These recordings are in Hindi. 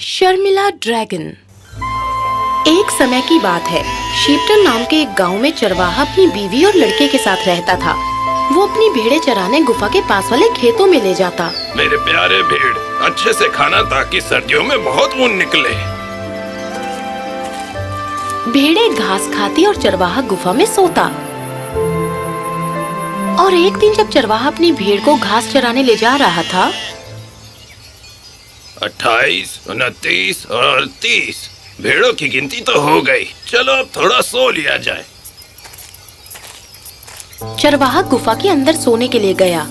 शर्मिला ड्रैगन। एक समय की बात है, शीपटन नाम के एक गांव में चरवाहा अपनी बीवी और लड़के के साथ रहता था। वो अपनी भेड़ें चराने गुफा के पास वाले खेतों में ले जाता। मेरे प्यारे भेड़, अच्छे से खाना ताकि सर्दियों में बहुत ऊन निकले। भेड़ें घास खाती और चरवाहा गुफा में सोता। और एक दिन जब चरवाहा अपनी भेड़ को घास चराने ले जा रहा था, 28, 29 और 30 भेड़ों की गिनती तो हो गई। चलो अब थोड़ा सो लिया जाए। चरवाहा गुफा के अंदर सोने के लिए गया।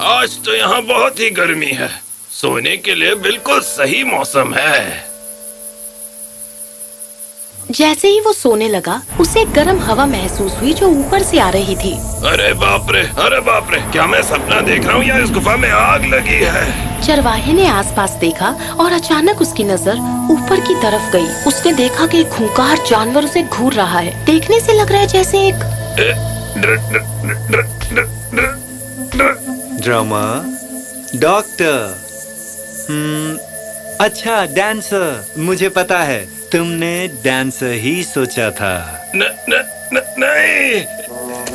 आज तो यहाँ बहुत ही गर्मी है। सोने के लिए बिल्कुल सही मौसम है। जैसे ही वो सोने लगा, उसे गर्म हवा महसूस हुई जो ऊपर से आ रही थी। अरे बाप रे, क्या मैं सपना देख रहा हूँ या इस गुफा में आग लगी है? चरवाहे ने आसपास देखा और अचानक उसकी नजर ऊपर की तरफ गई। उसने देखा कि एक खूंखार जानवर उसे घूर रहा है। देखने से लग रहा है जैसे एक ड्रामा डॉक्टर। अच्छा, डांसर। मुझे पता है तुमने डांसर ही सोचा था। नहीं,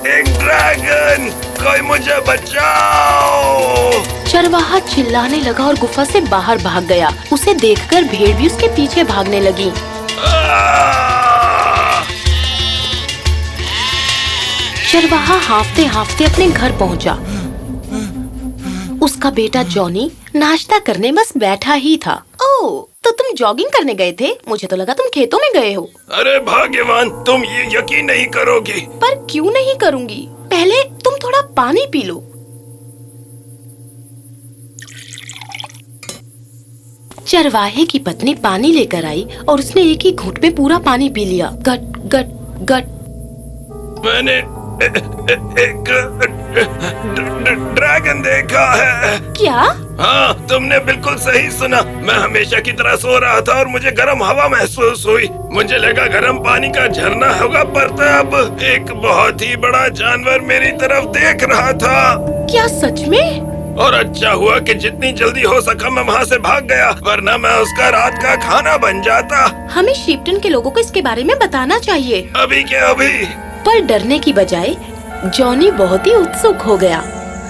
एक ड्रैगन, कोई मुझे बचाओ! चरवाहा चिल्लाने लगा और गुफा से बाहर भाग गया। उसे देखकर भेड़ भी उसके पीछे भागने लगी। चरवाहा हांफते हांफते अपने घर पहुंचा। उसका बेटा जॉनी नाश्ता करने बस बैठा ही था। ओह, तो तुम जॉगिंग करने गए थे? मुझे तो लगा तुम खेतों में गए हो। अरे भाग्यवान, तुम ये यकीन नहीं करोगी। पर क्यों नहीं करूंगी? पहले तुम थोड़ा पानी पी लो। चरवाहे की पत्नी पानी लेकर आई और उसने एक ही घूंट में पूरा पानी पी लिया। गट गट गट। मैंने एक ड्रैगन देखा है। क्या? हाँ, तुमने बिल्कुल सही सुना। मैं हमेशा की तरह सो रहा था और मुझे गर्म हवा महसूस हुई। मुझे लगा गर्म पानी का झरना होगा, पर तब एक बहुत ही बड़ा जानवर मेरी तरफ देख रहा था। क्या सच में? और अच्छा हुआ कि जितनी जल्दी हो सका मैं वहाँ से भाग गया, वरना मैं उसका रात का खाना बन जाता। हमें शीपटन के लोगों को इसके बारे में बताना चाहिए। अभी के अभी। पर डरने की बजाय जॉनी बहुत ही उत्सुक हो गया।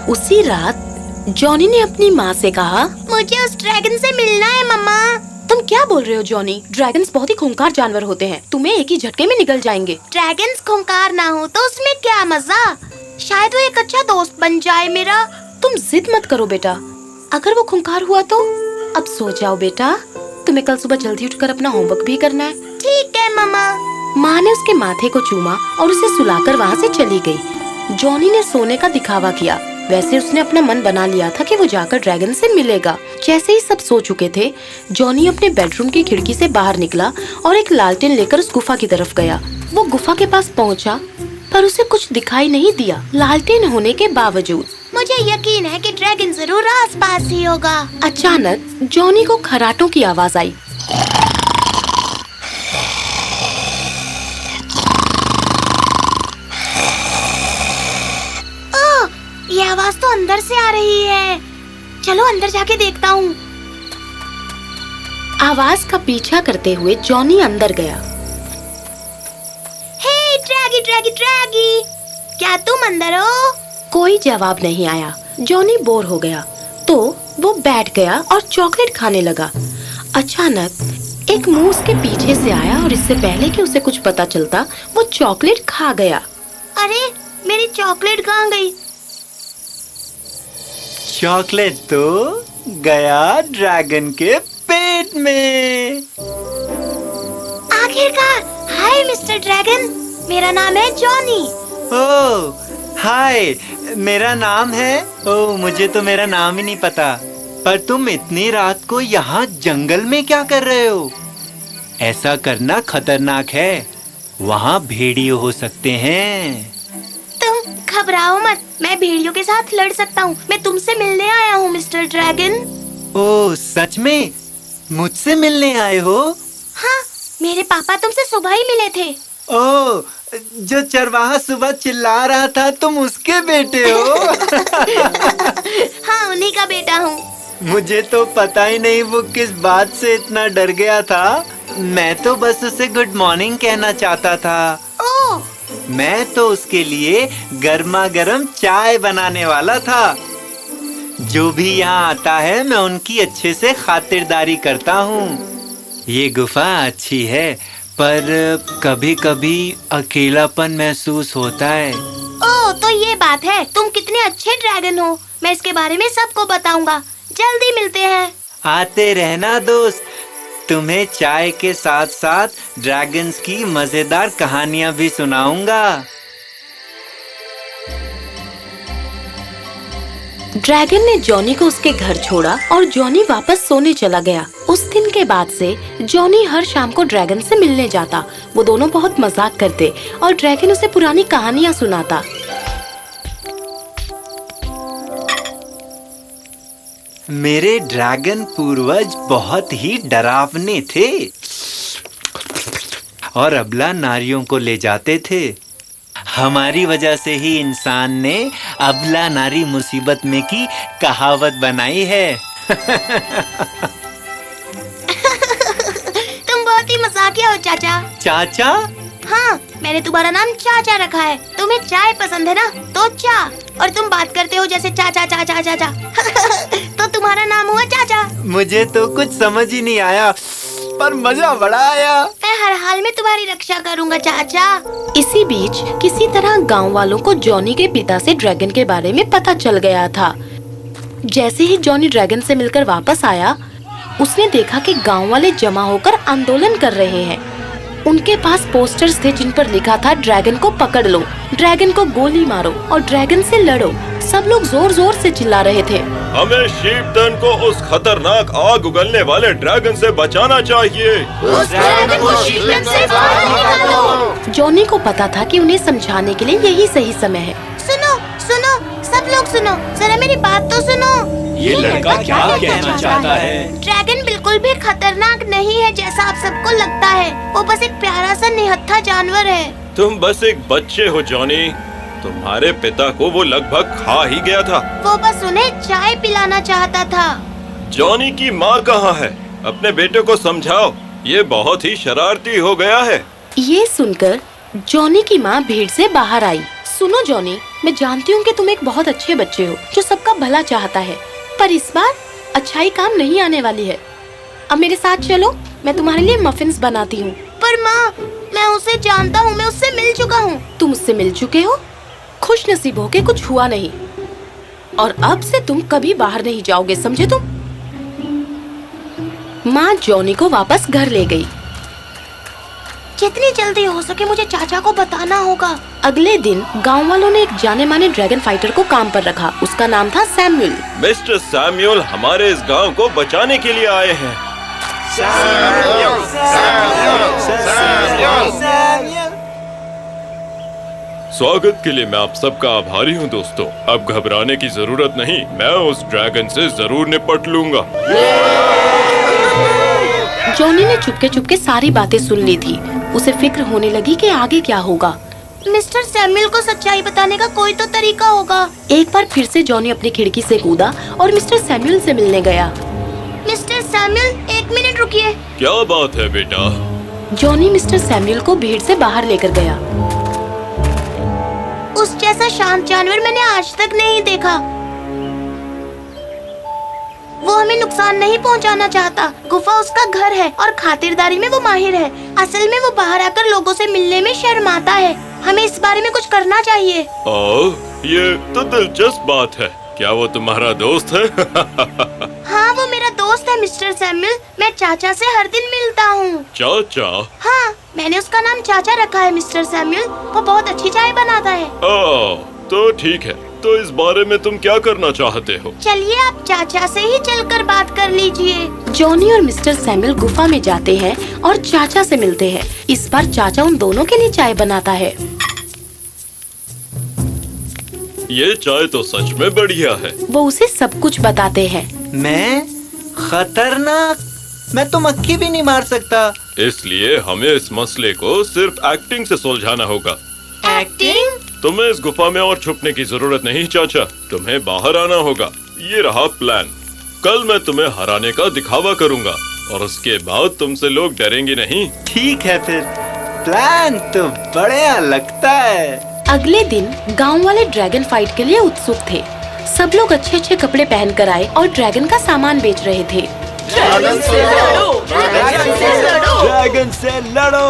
उसी रात जॉनी ने अपनी माँ से कहा, मुझे उस ड्रैगन से मिलना है मम्मा। तुम क्या बोल रहे हो जॉनी? ड्रैगन्स बहुत ही खूंखार जानवर होते हैं, तुम्हें एक ही झटके में निगल जाएंगे। ड्रैगन्स खूंखार ना हो तो उसमें क्या मजा? शायद वो एक अच्छा दोस्त बन जाए मेरा। तुम जिद मत करो बेटा, अगर वो खूंखार हुआ तो? अब सो जाओ बेटा, तुम्हें कल सुबह जल्दी उठकर अपना होमवर्क भी करना है। ठीक है मम्मा। माँ ने उसके माथे को चूमा और उसे सुलाकर वहाँ से चली गई। जॉनी ने सोने का दिखावा किया। वैसे उसने अपना मन बना लिया था कि वो जाकर ड्रैगन से मिलेगा। जैसे ही सब सो चुके थे, जॉनी अपने बेडरूम की खिड़की से बाहर निकला और एक लालटेन लेकर उस गुफा की तरफ गया। वो गुफा के पास पहुँचा, पर उसे कुछ दिखाई नहीं दिया, लालटेन होने के बावजूद। मुझे यकीन है कि ड्रैगन जरूर आसपास ही होगा। अचानक जॉनी को खर्राटों की आवाज आई। ये आवाज तो अंदर से आ रही है। चलो अंदर जाके देखता हूँ। आवाज का पीछा करते हुए जॉनी अंदर गया। हे ड्रैगी ड्रैगी ड्रैगी, क्या तुम अंदर हो? कोई जवाब नहीं आया। जॉनी बोर हो गया तो वो बैठ गया और चॉकलेट खाने लगा। अचानक एक मुंह उसके पीछे से आया और इससे पहले कि उसे कुछ पता चलता, वो चॉकलेट खा गया। अरे, मेरी चॉकलेट कहाँ गई? चॉकलेट तो गया ड्रैगन के पेट में। आखिरकार। हाय मिस्टर ड्रैगन, मेरा नाम है जॉनी। ओह हाय, मेरा नाम है। ओह, मुझे तो मेरा नाम ही नहीं पता। पर तुम इतनी रात को यहाँ जंगल में क्या कर रहे हो? ऐसा करना खतरनाक है, वहाँ भेड़िए हो सकते हैं। तुम घबराओ मत, मैं भेड़ियों के साथ लड़ सकता हूँ। मैं तुमसे मिलने आया हूँ मिस्टर ड्रैगन। ओह सच में? मुझसे मिलने आए हो? हाँ, मेरे पापा तुमसे सुबह ही मिले थे। ओह, जो चरवाहा सुबह चिल्ला रहा था, तुम उसके बेटे हो? हाँ, उन्हीं का बेटा हूँ। मुझे तो पता ही नहीं वो किस बात से इतना डर गया था। मैं तो बस उसे गुड मॉर्निंग कहना चाहता था। ओह, मैं तो उसके लिए गर्मा गर्म चाय बनाने वाला था। जो भी यहाँ आता है मैं उनकी अच्छे से खातिरदारी करता हूँ। ये गुफा अच्छी है पर कभी कभी अकेलापन महसूस होता है। ओह, तो ये बात है। तुम कितने अच्छे ड्रैगन हो। मैं इसके बारे में सबको बताऊंगा। जल्दी मिलते हैं। आते रहना दोस्त, तुम्हें चाय के साथ साथ ड्रैगन्स की मजेदार कहानियां भी सुनाऊंगा। ड्रैगन ने जॉनी को उसके घर छोड़ा और जॉनी वापस सोने चला गया। उस दिन के बाद से जॉनी हर शाम को ड्रैगन से मिलने जाता। वो दोनों बहुत मजाक करते और ड्रैगन उसे पुरानी कहानियां सुनाता। मेरे ड्रैगन पूर्वज बहुत ही डरावने थे और अबला नारियों को ले जाते थे। हमारी वजह से ही इंसान ने अबला नारी मुसीबत में की कहावत बनाई है। तुम बहुत ही मजाकिया हो चाचा। चाचा? हाँ, मैंने तुम्हारा नाम चाचा रखा है। तुम्हें चाय पसंद है ना, तो चा। और तुम बात करते हो जैसे चाचा चाचा चाचा। तो तुम्हारा नाम हुआ चाचा। मुझे तो कुछ समझ ही नहीं आया पर मजा बड़ा आया। मैं हर हाल में तुम्हारी रक्षा करूंगा चाचा। इसी बीच किसी तरह गांव वालों को जॉनी के पिता से ड्रैगन के बारे में पता चल गया था। जैसे ही जॉनी ड्रैगन से मिलकर वापस आया, उसने देखा कि गांव वाले जमा होकर आंदोलन कर रहे हैं। उनके पास पोस्टर्स थे जिन पर लिखा था, ड्रैगन को पकड़ लो, ड्रैगन को गोली मारो और ड्रैगन से लड़ो। सब लोग जोर जोर से चिल्ला रहे थे। हमें शीपटन को उस खतरनाक आग उगलने वाले ड्रैगन से बचाना चाहिए। उस ड्रैगन को शीपटन से बाहर निकालो। जॉनी को पता था कि उन्हें समझाने के लिए यही सही समय है। सुनो सुनो, सब लोग सुनो, जरा मेरी बात तो सुनो। ये लड़का क्या कहना चाहता है? ड्रैगन बिल्कुल भी खतरनाक नहीं है जैसा आप सबको लगता है। वो बस एक प्यारा सा निहत्था जानवर है। तुम बस एक बच्चे हो जॉनी। तुम्हारे पिता को वो लगभग खा ही गया था। वो बस उन्हें चाय पिलाना चाहता था। जॉनी की माँ कहाँ है? अपने बेटे को समझाओ, ये बहुत ही शरारती हो गया है। ये सुनकर जॉनी की माँ भीड़ से बाहर आई। सुनो जॉनी, मैं जानती हूँ कि तुम एक बहुत अच्छे बच्चे हो जो सबका भला चाहता है, पर इस बार अच्छाई काम नहीं आने वाली है। अब मेरे साथ चलो, मैं तुम्हारे लिए मफिन्स बनाती हूँ। पर माँ, मैं उसे जानता हूँ, मैं उससे मिल चुका हूँ। तुम उससे मिल चुके हो? खुश नसीब हो के कुछ हुआ नहीं और अब से तुम कभी बाहर नहीं जाओगे, समझे तुम? माँ जॉनी को वापस घर ले गई। जितनी जल्दी हो सके मुझे चाचा को बताना होगा। अगले दिन गांव वालों ने एक जाने माने ड्रैगन फाइटर को काम पर रखा। उसका नाम था सैमुअल। मिस्टर सैमुअल हमारे इस गांव को बचाने के लिए आए हैं। स्वागत के लिए मैं आप सबका आभारी हूँ दोस्तों। अब घबराने की जरूरत नहीं, मैं उस ड्रैगन से जरूर निपट लूंगा। जॉनी ने चुपके चुपके सारी बातें सुन ली थी। उसे फिक्र होने लगी कि आगे क्या होगा। मिस्टर सैमुअल को सच्चाई बताने का कोई तो तरीका होगा। एक बार फिर से जॉनी अपनी खिड़की से कूदा और मिस्टर सैमुअल से मिलने गया। मिस्टर सैमुअल, 1 मिनट रुकिए। क्या बात है बेटा? जॉनी मिस्टर सैमुअल को भीड़ से बाहर लेकर गया। उस जैसा शांत जानवर मैंने आज तक नहीं देखा। वो हमें नुकसान नहीं पहुंचाना चाहता। गुफा उसका घर है और खातिरदारी में वो माहिर है। असल में वो बाहर आकर लोगों से मिलने में शर्माता है। हमें इस बारे में कुछ करना चाहिए। ये तो दिलचस्प बात है। क्या वो तुम्हारा दोस्त है? हाँ, वो मेरा दोस्त है मिस्टर सैमुअल। मैं चाचा से हर दिन मिलता हूँ। चाचा? हाँ, मैंने उसका नाम चाचा रखा है मिस्टर सैमुअल। वो बहुत अच्छी चाय बनाता है। तो ठीक है। तो इस बारे में तुम क्या करना चाहते हो? चलिए आप चाचा से ही चलकर बात कर लीजिए। जॉनी और मिस्टर सैमुअल गुफा में जाते हैं और चाचा से मिलते हैं। इस बार चाचा उन दोनों के लिए चाय बनाता है। ये चाय तो सच में बढ़िया है। वो उसे सब कुछ बताते हैं। मैं? खतरनाक? मैं तो मक्खी भी नहीं मार सकता। इसलिए हमें इस मसले को सिर्फ एक्टिंग से सुलझाना होगा। एक्टिंग? तुम्हें इस गुफा में और छुपने की जरूरत नहीं चाचा। तुम्हें बाहर आना होगा। ये रहा प्लान। कल मैं तुम्हें हराने का दिखावा करूंगा और उसके बाद तुमसे लोग डरेंगे नहीं। ठीक है फिर, प्लान तो बढ़िया लगता है। अगले दिन गांव वाले ड्रैगन फाइट के लिए उत्सुक थे। सब लोग अच्छे अच्छे कपड़े पहन कर आए और ड्रैगन का सामान बेच रहे थे। ड्रैगन से लड़ो, ड्रैगन से लड़ो।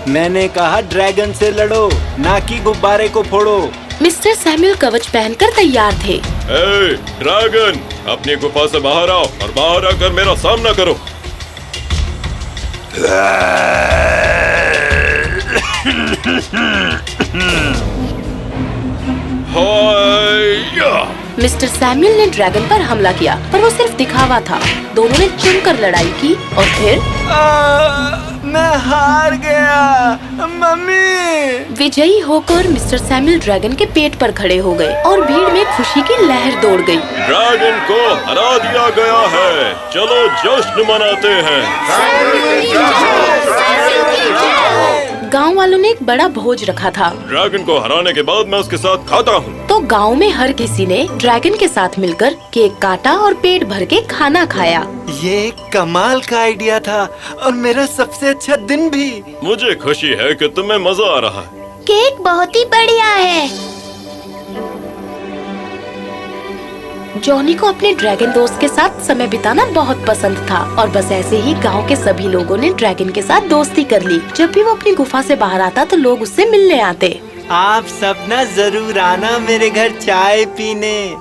मैंने कहा ड्रैगन से लड़ो, ना कि गुब्बारे को फोड़ो। मिस्टर सैमुअल कवच पहनकर तैयार थे। ए, ड्रैगन, अपनी गुफा से बाहर आओ और बाहर आकर मेरा सामना करो। हाया! मिस्टर सैमुअल ने ड्रैगन पर हमला किया, पर वो सिर्फ दिखावा था। दोनों ने जमकर लड़ाई की और फिर मैं हार गया। मम्मी! विजयी होकर मिस्टर सैमुअल ड्रैगन के पेट पर खड़े हो गए और भीड़ में खुशी की लहर दौड़ गई। ड्रैगन को हरा दिया गया है, चलो जश्न मनाते हैं। गांव वालों ने एक बड़ा भोज रखा था। ड्रैगन को हराने के बाद मैं उसके साथ खाता हूँ। तो गांव में हर किसी ने ड्रैगन के साथ मिलकर केक काटा और पेट भर के खाना खाया। ये एक कमाल का आइडिया था और मेरा सबसे अच्छा दिन भी। मुझे खुशी है कि तुम्हें मजा आ रहा है। केक बहुत ही बढ़िया है। जॉनी को अपने ड्रैगन दोस्त के साथ समय बिताना बहुत पसंद था और बस ऐसे ही गांव के सभी लोगों ने ड्रैगन के साथ दोस्ती कर ली। जब भी वो अपनी गुफा से बाहर आता तो लोग उससे मिलने आते। आप सब ना जरूर आना मेरे घर चाय पीने।